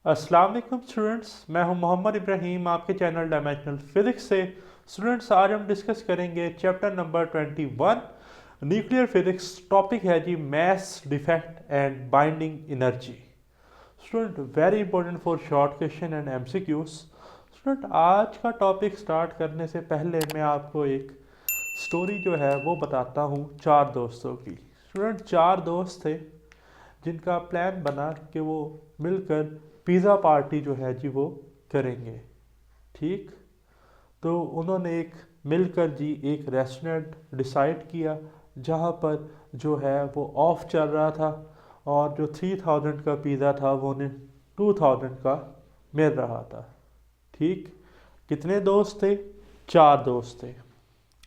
अस्सलाम वालेकुम स्टूडेंट्स, मैं हूं मोहम्मद इब्राहिम आपके चैनल डायमेंशनल फिजिक्स से। स्टूडेंट्स, आज हम डिस्कस करेंगे chapter number 21 nuclear physics. Topic है जी mass defect and binding energy. Student, very important for short question and MCQs. Student, आज का टॉपिक स्टार्ट करने से पहले मैं आपको एक स्टोरी जो है वो बताता हूँ चार दोस्तों की। स्टूडेंट, चार दोस्त थे जिनका प्लान बना कि वो मिलकर पिज़्ज़ा पार्टी जो है जी वो करेंगे। ठीक, तो उन्होंने एक मिलकर जी एक रेस्टोरेंट डिसाइड किया जहाँ पर जो है वो ऑफ चल रहा था, और जो 3000 का पिज़्ज़ा था वो उन्हें 2000 का मिल रहा था। ठीक, कितने दोस्त थे? चार दोस्त थे।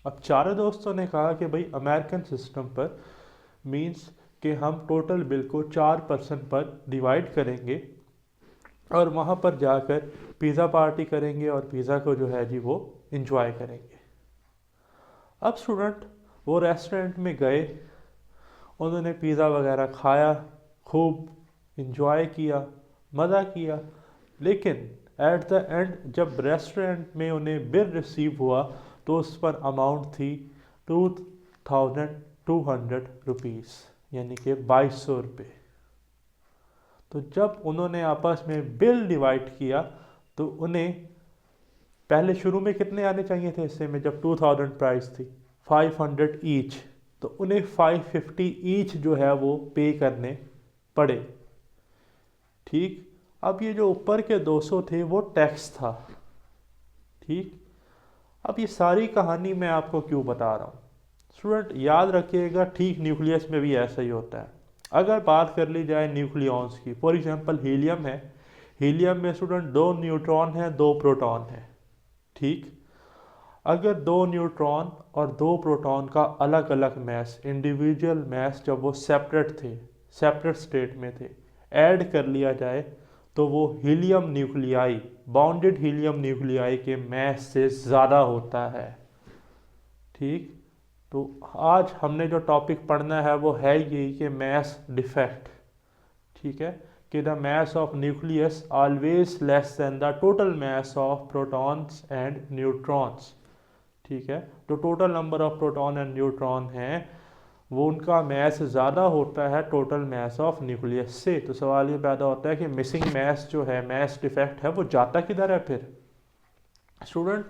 अब चारों दोस्तों ने कहा कि भाई अमेरिकन सिस्टम पर मींस कि हम टोटल बिल को 4% पर डिवाइड करेंगे और वहाँ पर जाकर पिज़्ज़ा पार्टी करेंगे और पिज़्ज़ा को जो है जी वो इंजॉय करेंगे। अब स्टूडेंट, वो रेस्टोरेंट में गए, उन्होंने पिज़्ज़ा वगैरह खाया, खूब इंजॉय किया, मज़ा किया। लेकिन एट द एंड जब रेस्टोरेंट में उन्हें बिल रिसीव हुआ तो उस पर अमाउंट थी 2200 रुपीज़, यानी कि 2200 रुपये। तो जब उन्होंने आपस में बिल डिवाइड किया तो उन्हें पहले शुरू में कितने आने चाहिए थे हिस्से में, जब 2000 प्राइस थी 500 ईच, तो उन्हें 550 ईच जो है वो पे करने पड़े। ठीक, अब ये जो ऊपर के 200 थे वो टैक्स था। ठीक, अब ये सारी कहानी मैं आपको क्यों बता रहा हूँ स्टूडेंट, याद रखिएगा, ठीक न्यूक्लियस में भी ऐसा ही होता है। अगर बात कर ली जाए न्यूक्लियॉन्स की, फॉर एग्जांपल हीलियम है, हीलियम में स्टूडेंट दो न्यूट्रॉन हैं, दो प्रोटॉन हैं। ठीक, अगर दो न्यूट्रॉन और दो प्रोटॉन का अलग अलग मैस, इंडिविजुअल मैस, जब वो सेपरेट थे, सेपरेट स्टेट में थे, ऐड कर लिया जाए तो वो helium nuclei, bounded helium nuclei के मैस से ज़्यादा होता है। ठीक, तो आज हमने जो टॉपिक पढ़ना है वो है यही कि मैस डिफेक्ट। ठीक है, कि the mess of nucleus always less than the total mass of protons and neutrons. ठीक है, जो total number of proton and neutron हैं वो उनका मैस ज़्यादा होता है टोटल मैस ऑफ न्यूक्लियस से। तो सवाल ये पैदा होता है कि मिसिंग मैस जो है, मैस डिफेक्ट है, वो जाता किधर है फिर? स्टूडेंट,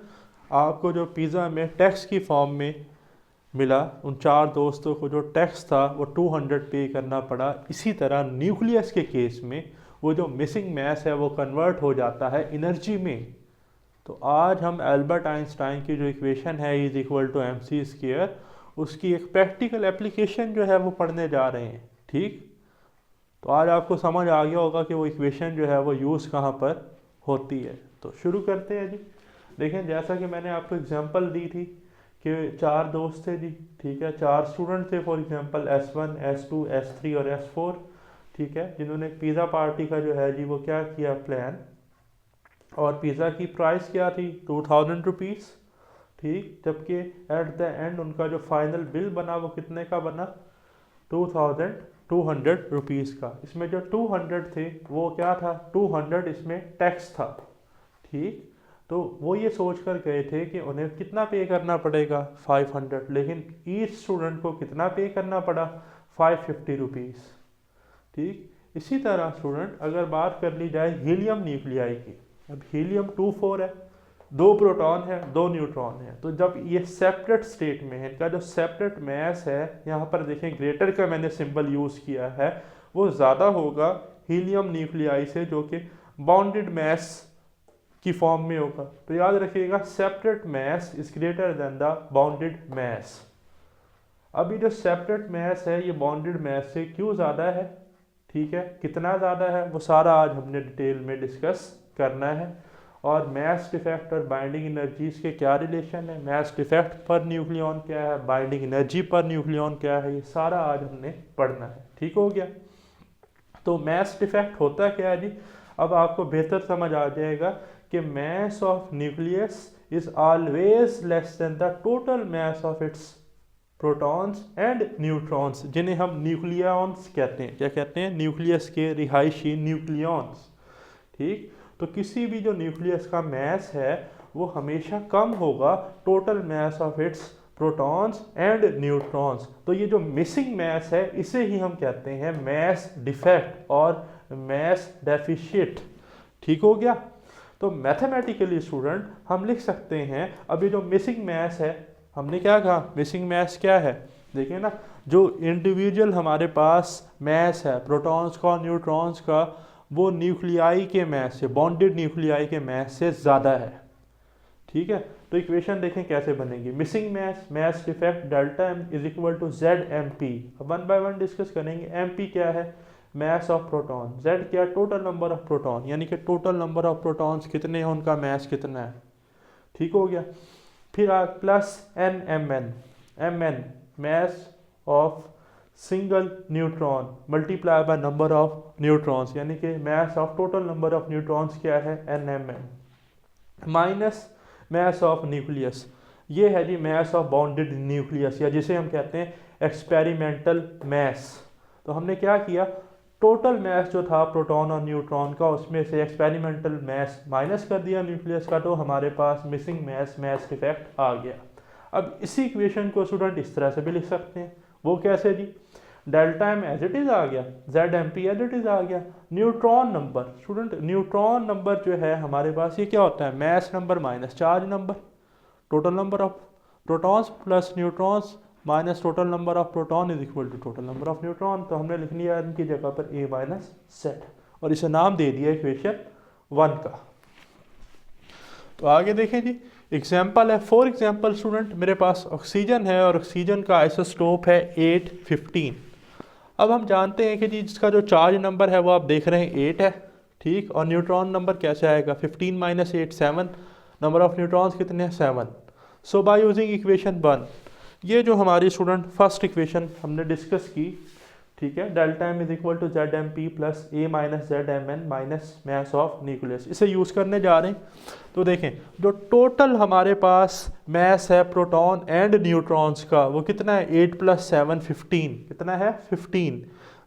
आपको जो पिज़्ज़ा में टैक्स की फॉर्म में मिला, उन चार दोस्तों को जो टैक्स था वो 200 पे करना पड़ा। इसी तरह न्यूक्लियस के केस में वो जो मिसिंग मैस है वो कन्वर्ट हो जाता है एनर्जी में। तो आज हम एल्बर्ट आइंस्टाइन की जो इक्वेशन है is equal to M C square, उसकी एक प्रैक्टिकल एप्लीकेशन जो है वो पढ़ने जा रहे हैं। ठीक, तो आज आपको समझ आ गया होगा कि वो इक्वेशन जो है वो यूज़ कहाँ पर होती है। तो शुरू करते हैं जी। देखें, जैसा कि मैंने आपको एग्जांपल दी थी कि चार दोस्त थे जी। ठीक है, चार स्टूडेंट थे, for example S1, S2, S3 और S4। ठीक है, जिन्होंने पिज़्ज़ा पार्टी का जो है जी वो क्या किया, प्लान। और पिज़्ज़ा की प्राइस क्या थी, 2000 रुपीज़। ठीक, जबकि एट द एंड उनका जो फाइनल बिल बना वो कितने का बना, 2200 रुपीज़ का। इसमें जो 200 थे वो क्या था, 200 इसमें टैक्स था। ठीक, तो वो ये सोच कर गए थे कि उन्हें कितना पे करना पड़ेगा, 500, लेकिन ईच स्टूडेंट को कितना पे करना पड़ा, 550 रुपीज़। ठीक, इसी तरह स्टूडेंट अगर बात कर ली जाए हीलियम न्यूक्लियाई की, अब हीलियम 24 है, दो प्रोटॉन है, दो न्यूट्रॉन है। तो जब ये सेपरेट स्टेट में है, इनका जो सेपरेट मैस है, यहाँ पर देखें ग्रेटर का मैंने सिंबल यूज़ किया है, वो ज़्यादा होगा हीलियम न्यूक्लियाई से, जो कि बाउंडेड मैस की फॉर्म में होगा। तो याद रखिएगा, separate mass is greater than the bounded mass. अभी जो सेपरेट मैस है ये बाउंडेड मैस से क्यों ज़्यादा है? ठीक है, कितना ज़्यादा है वो सारा आज हमने डिटेल में डिस्कस करना है। और मैस डिफेक्ट और बाइंडिंग एनर्जीज के क्या रिलेशन है, मैस डिफेक्ट पर न्यूक्लियॉन क्या है, बाइंडिंग एनर्जी पर न्यूक्लियॉन क्या है, ये सारा आज हमने पढ़ना है। ठीक हो गया? तो मैस डिफेक्ट होता क्या है जी, अब आपको बेहतर समझ आ जाएगा कि mess of nucleus is always less than the total mass of its protons and neutrons, जिन्हें हम न्यूक्लियॉन्स कहते हैं। क्या कहते हैं? न्यूक्लियस के रिहायशी न्यूक्लियॉन्स। ठीक। तो किसी भी जो न्यूक्लियस का मास है वो हमेशा कम होगा total mass of its protons and neutrons. तो ये जो मिसिंग मास है इसे ही हम कहते हैं मास डिफेक्ट और मास डेफिशिएट। ठीक हो गया। तो मैथमेटिकली स्टूडेंट हम लिख सकते हैं, अब ये जो मिसिंग मास है, हमने क्या कहा मिसिंग मास क्या है, देखिए ना, जो इंडिविजुअल हमारे पास मास है प्रोटॉन्स का न्यूट्रॉन्स का, वो न्यूक्लियाई के मास से, बॉन्डेड न्यूक्लियाई के मास से ज़्यादा है। ठीक है। तो इक्वेशन देखें कैसे बनेगी, missing mass mass defect delta M is equal to Z M P. अब वन बाय वन डिस्कस करेंगे। एम पी क्या है, मास ऑफ प्रोटॉन, जेड क्या, टोटल नंबर ऑफ प्रोटॉन, यानी कि टोटल नंबर ऑफ प्रोटॉन्स कितने हैं, उनका मास कितना है। ठीक हो गया। फिर plus N M N, M N mass of single neutron multiply by number of neutrons, यानी कि mass of total number of neutrons क्या है, N M N, minus mass of nucleus, ये है जी मास ऑफ बाउंडेड न्यूक्लियस, या जिसे हम कहते हैं एक्सपेरिमेंटल मास। तो हमने क्या किया, टोटल मास जो था प्रोटॉन और न्यूट्रॉन का, उसमें से एक्सपेरिमेंटल मास माइनस कर दिया न्यूक्लियस का, तो हमारे पास मिसिंग मास मास डिफेक्ट आ गया। अब इसी इक्वेशन को स्टूडेंट इस तरह से भी लिख सकते हैं, वो कैसे जी, delta M as it is आ गया, Z M P as it is आ गया, neutron number, student neutron number जो है हमारे पास ये क्या होता है, mass number minus charge number, total number of protons plus neutrons minus total number of proton is equal to total number of neutron. तो हमने लिख लिया इनकी जगह पर ए माइनस सेट, और इसे नाम दे दिया इक्वेशन 1 का। तो आगे देखें जी, एग्जाम्पल है, फॉर एग्जाम्पल स्टूडेंट मेरे पास ऑक्सीजन है और ऑक्सीजन का आइसोटोप है 815। अब हम जानते हैं कि जी जिसका जो चार्ज नंबर है वो आप देख रहे हैं 8 है, ठीक, और न्यूट्रॉन नंबर कैसे आएगा, 15 माइनस 8 7, नंबर ऑफ न्यूट्रॉन्स कितने हैं 7। सो बाय यूजिंग इक्वेशन 1, ये जो हमारी स्टूडेंट फर्स्ट इक्वेशन हमने डिस्कस की, ठीक है, delta M is equal to Z M P plus A minus Z M N minus mass of nucleus, इसे यूज़ करने जा रहे हैं। तो देखें जो टोटल हमारे पास मास है प्रोटॉन एंड न्यूट्रॉन्स का वो कितना है, 8 प्लस 7 15, कितना है 15,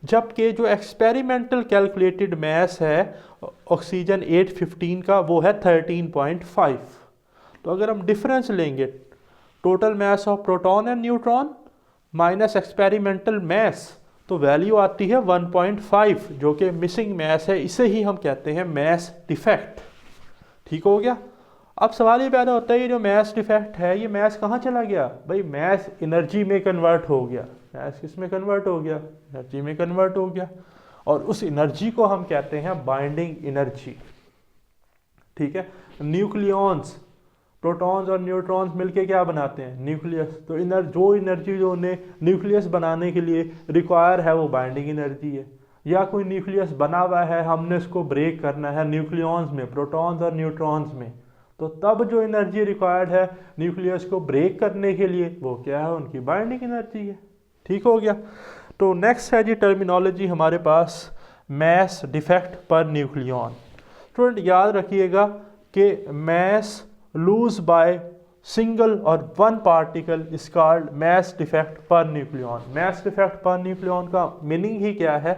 जबकि जो एक्सपेरिमेंटल कैलकुलेटेड मास है ऑक्सीजन 815 का वो है 13.5। तो अगर हम डिफरेंस लेंगे total mass of proton and neutron minus experimental mass, तो वैल्यू आती है 1.5 जो कि मिसिंग मास है, इसे ही हम कहते हैं मास डिफेक्ट। ठीक हो गया। अब सवाल ये पैदा होता है, ये जो मास डिफेक्ट है ये मास कहाँ चला गया, भाई मास एनर्जी में कन्वर्ट हो गया, मास किस में कन्वर्ट हो गया, एनर्जी में कन्वर्ट हो गया, और उस एनर्जी को हम कहते हैं बाइंडिंग एनर्जी। ठीक है। न्यूक्लियॉन्स प्रोटॉन्स और न्यूट्रॉन्स मिलके क्या बनाते हैं, न्यूक्लियस। तो जो एनर्जी जो उन्हें न्यूक्लियस बनाने के लिए रिक्वायर है वो बाइंडिंग एनर्जी है, या कोई न्यूक्लियस बना हुआ है हमने उसको ब्रेक करना है न्यूक्लियॉन्स में, प्रोटॉन्स और न्यूट्रॉन्स में, तो तब जो एनर्जी रिक्वायर्ड है न्यूक्लियस को ब्रेक करने के लिए वो क्या है, उनकी बाइंडिंग एनर्जी है। ठीक हो गया। तो नेक्स्ट है जी टर्मिनोलॉजी हमारे पास मास डिफेक्ट पर न्यूक्लियॉन। स्टूडेंट याद रखिएगा कि मास लूज बाय सिंगल और one particle is called mass defect per nucleon. Mass defect per nucleon का मीनिंग ही क्या है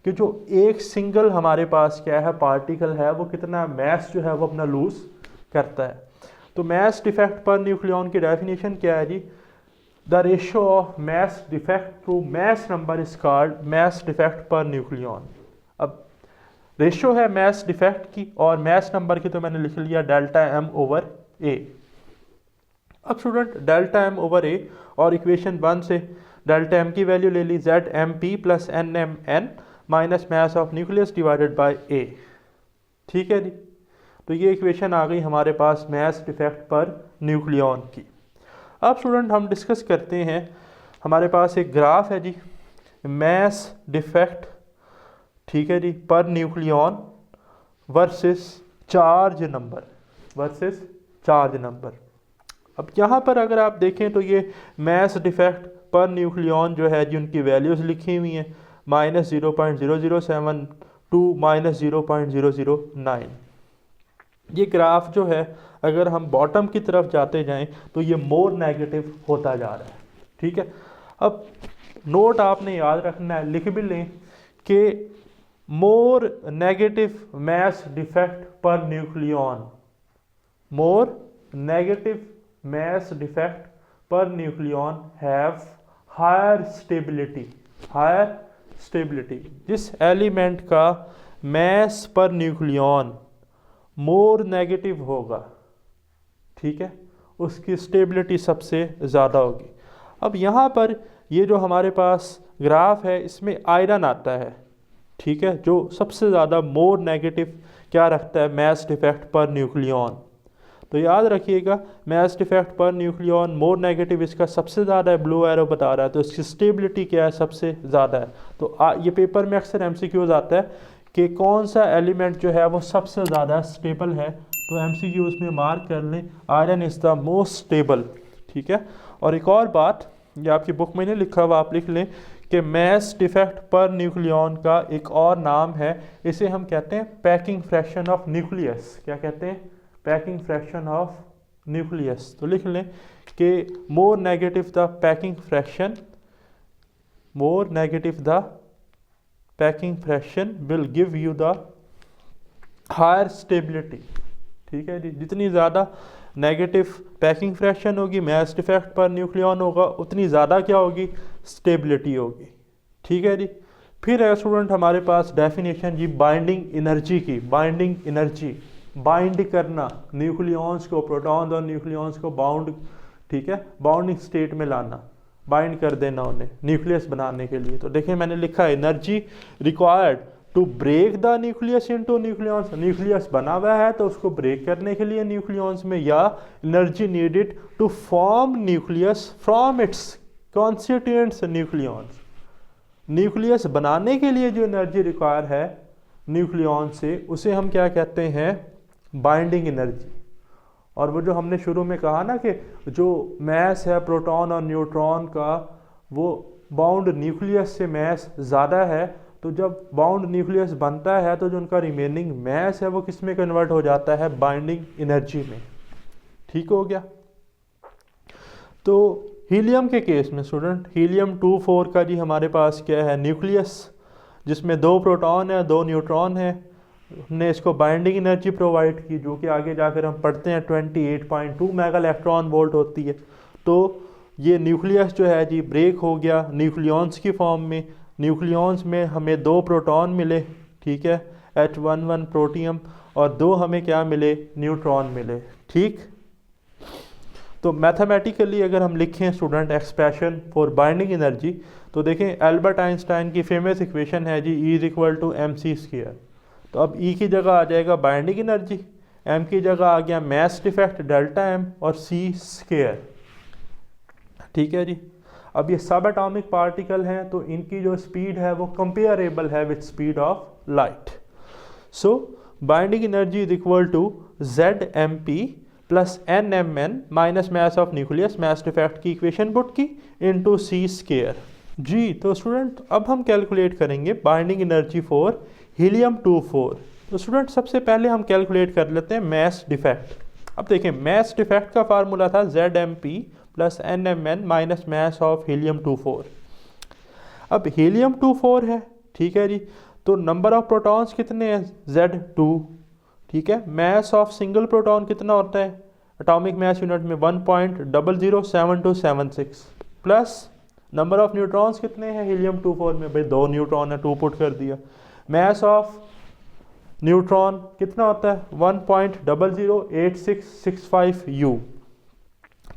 कि जो एक सिंगल हमारे पास क्या है पार्टिकल है वो कितना मास जो है वो अपना लूज करता है। तो मास डिफेक्ट पर न्यूक्लियॉन की डेफिनेशन क्या है जी, the ratio of mass defect to mass number is called mass defect per nucleon. अब रेशियो है मास डिफेक्ट की और मास नंबर की, तो मैंने लिख लिया डेल्टा एम ओवर ए। अब student delta M over A और इक्वेशन 1 से डेल्टा एम की वैल्यू ले ली, Z M P plus N M N minus mass of nucleus divided by A. ठीक है जी। तो ये इक्वेशन आ गई हमारे पास मास डिफेक्ट पर न्यूक्लियॉन की। अब स्टूडेंट हम डिस्कस करते हैं, हमारे पास एक ग्राफ है जी मास डिफेक्ट, ठीक है जी, पर nucleon versus charge number, versus charge number. अब यहाँ पर अगर आप देखें तो ये मास डिफेक्ट पर न्यूक्लियॉन जो है जी उनकी वैल्यूज़ लिखी हुई हैं -0.007 टू -0.009। ये ग्राफ जो है अगर हम बॉटम की तरफ जाते जाएं तो ये मोर नेगेटिव होता जा रहा है। ठीक है। अब नोट आपने याद रखना है, लिख भी लें कि more negative mass defect per nucleon, more negative mass defect per nucleon have higher stability, higher stability। जिस एलिमेंट का mass per nucleon more negative होगा, ठीक है, उसकी स्टेबिलिटी सबसे ज़्यादा होगी। अब यहाँ पर ये जो हमारे पास ग्राफ है इसमें आयरन आता है, ठीक है, जो सबसे ज़्यादा मोर नेगेटिव क्या रखता है, मैस डिफेक्ट पर न्यूक्लियन। तो याद रखिएगा mass defect per nucleon more negative इसका सबसे ज़्यादा है, ब्लू एरो बता रहा है, तो इसकी स्टेबिलिटी क्या है, सबसे ज़्यादा है। तो ये पेपर में अक्सर एमसीक्यूज आता है कि कौन सा एलिमेंट जो है वो सबसे ज़्यादा स्टेबल है, तो एमसीक्यूज में मार्क कर लें iron is the most stable, ठीक है। और एक और बात, ये आपकी बुक में नहीं लिखा हुआ, आप लिख लें कि मैस डिफेक्ट पर न्यूक्लियन का एक और नाम है, इसे हम कहते हैं पैकिंग फ्रैक्शन ऑफ न्यूक्लियस। क्या कहते हैं, पैकिंग फ्रैक्शन ऑफ न्यूक्लियस। तो लिख लें कि more negative the packing fraction, more negative the packing fraction will give you the higher stability, ठीक है जी। जितनी ज़्यादा नेगेटिव पैकिंग फ्रैक्शन होगी, मैस डिफेक्ट पर न्यूक्लियन होगा, उतनी ज़्यादा क्या होगी, स्टेबिलिटी होगी, ठीक है जी। फिर है स्टूडेंट हमारे पास डेफिनेशन जी बाइंडिंग एनर्जी की। बाइंडिंग एनर्जी, बाइंड करना न्यूक्लियंस को, प्रोटॉन और न्यूक्लियंस को बाउंड, ठीक है, बाउंडिंग स्टेट में लाना, बाइंड कर देना उन्हें न्यूक्लियस बनाने के लिए। तो देखिए मैंने लिखा है energy required to break the nucleus into nucleons. Nucleus बना हुआ है तो उसको ब्रेक करने के लिए न्यूक्लियंस में, या energy needed to form nucleus from its constituents nucleons. Nucleus बनाने के लिए जो एनर्जी रिक्वायर है न्यूक्लियन से, उसे हम क्या कहते हैं, बाइंडिंग एनर्जी। और वो जो हमने शुरू में कहा ना कि जो मैस है प्रोटॉन और न्यूट्रॉन का, वो बाउंड न्यूक्लियस से मैस ज़्यादा है, तो जब बाउंड न्यूक्लियस बनता है तो जो उनका रिमेनिंग मैस है वो किस में कन्वर्ट हो जाता है, बाइंडिंग एनर्जी में, ठीक हो गया। तो हीलियम के केस में स्टूडेंट, हीलियम 24 का जी हमारे पास क्या है, न्यूक्लियस जिसमें 2 प्रोटॉन है 2 न्यूट्रॉन है, हमने इसको बाइंडिंग एनर्जी प्रोवाइड की जो कि आगे जाकर हम पढ़ते हैं 28.2 मेगा इलेक्ट्रॉन वोल्ट होती है। तो ये न्यूक्लियस जो है जी ब्रेक हो गया न्यूक्लियंस की फॉर्म में। न्यूक्लियंस में हमें 2 प्रोटॉन मिले, ठीक है, H11 प्रोटियम, और 2 हमें क्या मिले, न्यूट्रॉन मिले, ठीक। तो मैथमेटिकली अगर हम लिखें student expression for binding energy, तो देखें एल्बर्ट आइंस्टाइन की फेमस इक्वेशन है जी E=mc²। तो अब E की जगह आ जाएगा बाइंडिंग एनर्जी, M की जगह आ गया मैस डिफेक्ट डेल्टा M, और C², ठीक है जी। अब ये सब एटॉमिक पार्टिकल हैं तो इनकी जो स्पीड है वो कंपेरेबल है with speed of light. So binding energy is equal to ZMP plus NMN minus mass of nucleus, mass defect की इक्वेशन पुट की, इनटू C² जी। तो स्टूडेंट अब हम कैलकुलेट करेंगे बाइंडिंग एनर्जी फॉर हीलियम 24। तो स्टूडेंट सबसे पहले हम कैलकुलेट कर लेते हैं मैस डिफेक्ट। अब देखें मैस डिफेक्ट का फार्मूला था ZMP plus NMN minus mass of helium 24। अब हीलियम 24 है, ठीक है जी, तो नंबर ऑफ प्रोटॉन्स कितने हैं, Z2, ठीक है। मैस ऑफ सिंगल प्रोटॉन कितना होता है एटॉमिक मैस यूनिट में, 1.007276, प्लस नंबर ऑफ न्यूट्रॉन्स कितने हैं हीलियम 24 में, भाई 2 न्यूट्रॉन है, 2 पुट कर दिया। मैस ऑफ न्यूट्रॉन कितना होता है, 1.008665 U।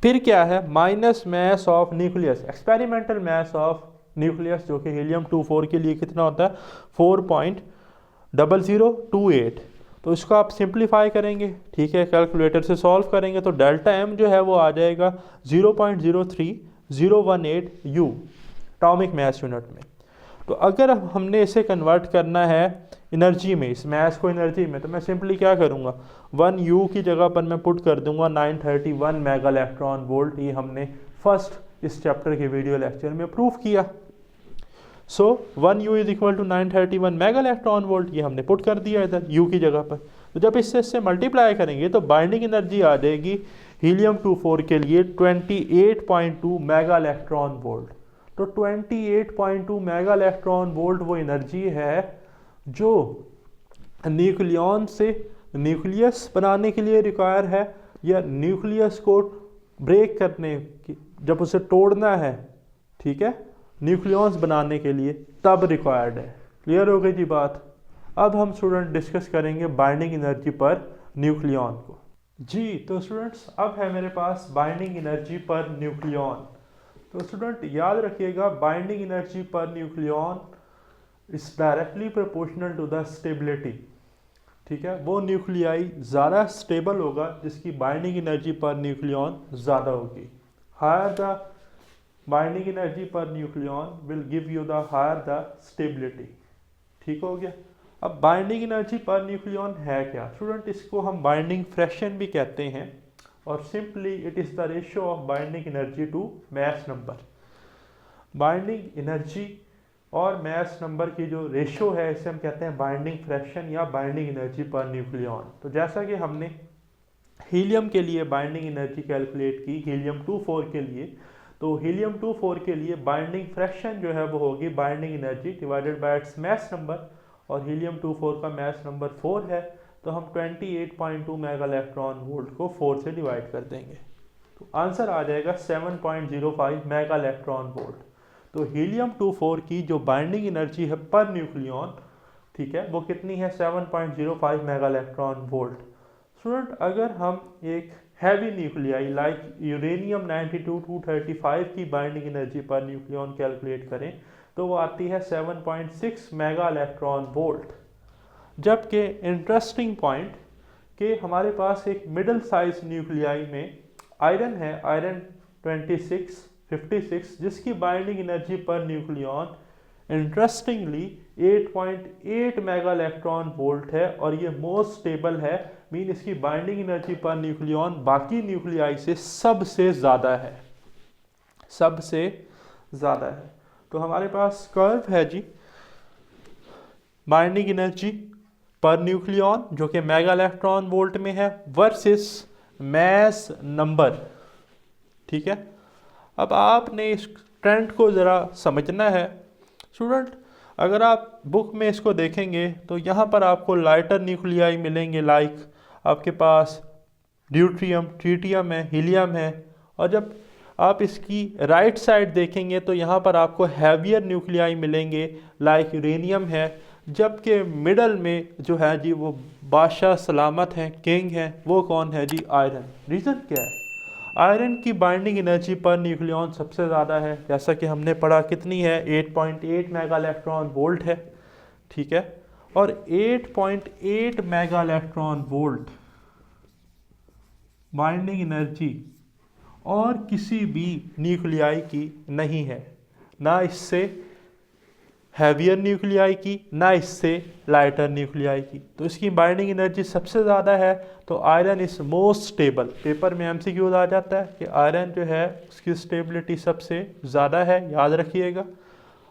फिर क्या है, minus mass of nucleus, experimental mess of nucleus जो कि हीलियम 24 के लिए कितना होता है, 4.0028। तो इसको आप सिंप्लीफाई करेंगे, ठीक है, कैलकुलेटर से सॉल्व करेंगे तो डेल्टा M जो है वो आ जाएगा 0.03018 U एटॉमिक मैस यूनिट में। तो अगर हमने इसे कन्वर्ट करना है एनर्जी में, इस मैस को एनर्जी में, तो मैं सिंपली क्या करूँगा, 1 U की जगह पर मैं पुट कर दूंगा 931 मेगा इलेक्ट्रॉन वोल्ट। ये हमने फर्स्ट इस चैप्टर के वीडियो लेक्चर में प्रूफ किया। So 1 U is equal to 931 mega electron volt, ये हमने पुट कर दिया इधर U की जगह पर। तो जब इससे मल्टीप्लाई करेंगे तो बाइंडिंग एनर्जी आ जाएगी हीलियम 24 के लिए 28.2 मेगा इलेक्ट्रॉन वोल्ट। तो 28.2 मेगा इलेक्ट्रॉन वोल्ट वो एनर्जी है जो न्यूक्लियन से न्यूक्लियस बनाने के लिए रिक्वायर है, या न्यूक्लियस को ब्रेक करने की, जब उसे तोड़ना है, ठीक है, न्यूक्लियॉन्स बनाने के लिए, तब रिक्वायर्ड है। क्लियर हो गई जी बात। अब हम स्टूडेंट डिस्कस करेंगे बाइंडिंग एनर्जी पर न्यूक्लियॉन को। जी तो स्टूडेंट्स, अब है मेरे पास बाइंडिंग एनर्जी पर न्यूक्लियॉन। तो स्टूडेंट याद रखिएगा, binding energy per nucleon is directly proportional to the stability. ठीक है, वो न्यूक्लियाई ज़्यादा स्टेबल होगा जिसकी बाइंडिंग एनर्जी पर न्यूक्लियॉन ज़्यादा होगी। Higher the binding energy per nucleon will give you the higher the stability. ठीक हो गया। अब बाइंडिंग एनर्जी पर न्यूक्लियॉन है क्या स्टूडेंट? इसको हम बाइंडिंग फ्रैक्शन भी कहते हैं, और simply it is the ratio of binding energy to mass number. Binding energy और मास नंबर की जो रेशियो है, इसे हम कहते हैं बाइंडिंग फ्रैक्शन या बाइंडिंग एनर्जी पर न्यूक्लियॉन। तो जैसा कि हमने हीलियम के लिए बाइंडिंग एनर्जी कैलकुलेट की, हीलियम 24 के लिए, तो हीलियम 24 के लिए बाइंडिंग फ्रैक्शन जो है वो होगी binding energy divided by its mass number, और हीलियम 24 का मास नंबर 4 है, तो हम 28.2 मेगा इलेक्ट्रॉन वोल्ट को 4 से डिवाइड कर देंगे, तो आंसर आ जाएगा 7.05 मेगा इलेक्ट्रॉन वोल्ट। तो हीलियम 24 की जो बाइंडिंग एनर्जी है पर न्यूक्लियॉन, ठीक है, वो कितनी है? 7.05 मेगा इलेक्ट्रॉन वोल्ट। स्टूडेंट, अगर हम एक हैवी न्यूक्लियाई लाइक यूरेनियम 92-235 की binding energy per nucleon calculate करें, तो वो आती है 7.6 मेगा इलेक्ट्रॉन वोल्ट। जबकि इंटरेस्टिंग पॉइंट कि हमारे पास एक मिडिल साइज न्यूक्लियाई में आयरन है, आयरन 56, जिसकी binding energy per nucleon interestingly 8.8 mega electron volt है, और ये मोस्ट स्टेबल है। मीन इसकी बाइंडिंग एनर्जी पर न्यूक्लियॉन बाकी न्यूक्लियाई से सबसे ज़्यादा है, सबसे ज़्यादा है। तो हमारे पास कर्व है जी, बाइंडिंग एनर्जी पर न्यूक्लियॉन जो कि मेगा इलेक्ट्रॉन वोल्ट में है, वर्सेस मास नंबर। ठीक है, अब आपने इस ट्रेंड को ज़रा समझना है स्टूडेंट। अगर आप बुक में इसको देखेंगे तो यहाँ पर आपको लाइटर न्यूक्लियाई मिलेंगे, लाइक आपके पास ड्यूट्रियम, ट्रिटियम है, हीलियम है, और जब आप इसकी राइट साइड देखेंगे तो यहाँ पर आपको हैवियर न्यूक्लियाई मिलेंगे, लाइक यूरेनियम है, जबकि मिडल में जो है जी वो बादशाह सलामत हैं, किंग हैं, वो कौन है जी? आयरन। रीज़न क्या है? आयरन की बाइंडिंग एनर्जी पर न्यूक्लियॉन सबसे ज़्यादा है, जैसा कि हमने पढ़ा, कितनी है? 8.8 मेगा इलेक्ट्रॉन वोल्ट है। ठीक है, और 8.8 mega electron volt binding energy और किसी भी न्यूक्लियाई की नहीं है, ना इससे हैवियर न्यूक्लियाई की, ना इससे लाइटर न्यूक्लियाई की। तो इसकी बाइंडिंग एनर्जी सबसे ज़्यादा है, तो iron is most stable. Paper में एमसीक्यूज आ जाता है कि आयरन जो है उसकी स्टेबिलिटी सबसे ज़्यादा है, याद रखिएगा।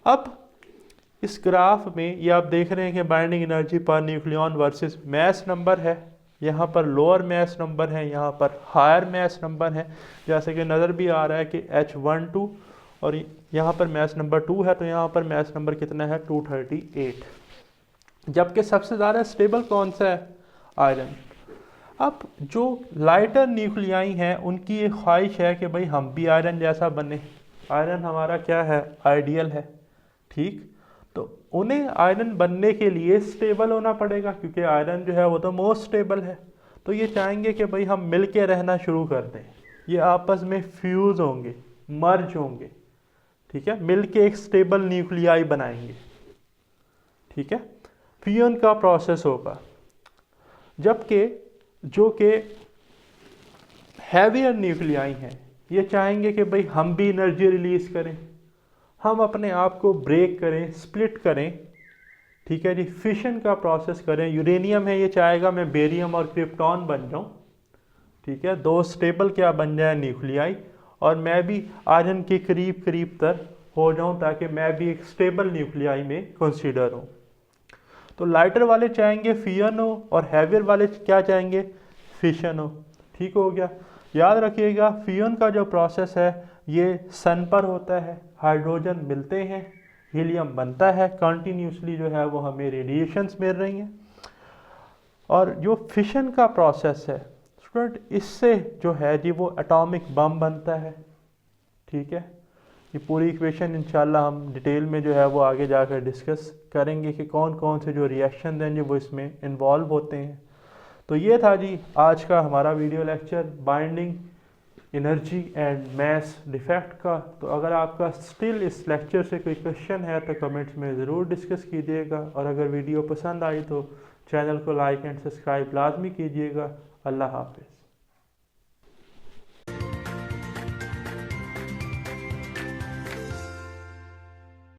अब इस ग्राफ में ये आप देख रहे हैं कि binding energy per nucleon versus mass number है, यहाँ पर लोअर मास नंबर है, यहाँ पर हायर मास नंबर है, जैसे कि नज़र भी आ रहा है कि H12 और यहाँ पर मास नंबर 2 है, तो यहाँ पर मास नंबर कितना है? 238। जबकि सबसे ज़्यादा स्टेबल कौन सा है? आयरन। अब जो लाइटर न्यूक्लियाई हैं उनकी ये ख्वाहिश है कि भाई हम भी आयरन जैसा बने, आयरन हमारा क्या है? आइडियल है। ठीक, तो उन्हें आयरन बनने के लिए स्टेबल होना पड़ेगा, क्योंकि आयरन जो है वो तो मोस्ट स्टेबल है। तो ये चाहेंगे कि भाई हम मिल के रहना शुरू कर दें, ये आपस में फ्यूज़ होंगे, मर्ज होंगे, ठीक है, मिल के एक स्टेबल न्यूक्लियाई बनाएंगे। ठीक है, फ्यूजन का प्रोसेस होगा। जबकि जो कि हैवियर न्यूक्लियाई हैं, ये चाहेंगे कि भाई हम भी एनर्जी रिलीज़ करें, हम अपने आप को ब्रेक करें, स्प्लिट करें। ठीक है जी, फिशन का प्रोसेस करें। यूरेनियम है, ये चाहेगा मैं बेरियम और क्रिप्टॉन बन जाऊं। ठीक है, दो स्टेबल क्या बन जाए? न्यूक्लियाई, और मैं भी आयरन के करीब करीब तर हो जाऊं, ताकि मैं भी एक स्टेबल न्यूक्लियाई में कंसीडर हूं। तो लाइटर वाले चाहेंगे फियन हो, और हैवियर वाले क्या चाहेंगे? फिशन हो। ठीक हो गया। याद रखिएगा, फियन का जो प्रोसेस है ये सन पर होता है, हाइड्रोजन मिलते हैं, हीलियम बनता है कंटिन्यूसली, जो है वो हमें रेडिएशंस मिल रही हैं। और जो फिशन का प्रोसेस है स्टूडेंट, इससे जो है जी वो एटॉमिक बम बनता है। ठीक है, ये पूरी इक्वेशन इंशाल्लाह हम डिटेल में जो है वो आगे जाकर डिस्कस करेंगे कि कौन कौन से जो रिएक्शन हैं जो वो इसमें इन्वॉल्व होते हैं। तो ये था जी आज का हमारा video lecture binding energy and mess defect का। तो अगर आपका स्टिल इस लेक्चर से कोई क्वेश्चन है तो कमेंट्स में ज़रूर डिस्कस कीजिएगा, और अगर वीडियो पसंद आई तो चैनल को लाइक एंड सब्सक्राइब लाजमी कीजिएगा। अल्लाह हाफिज़।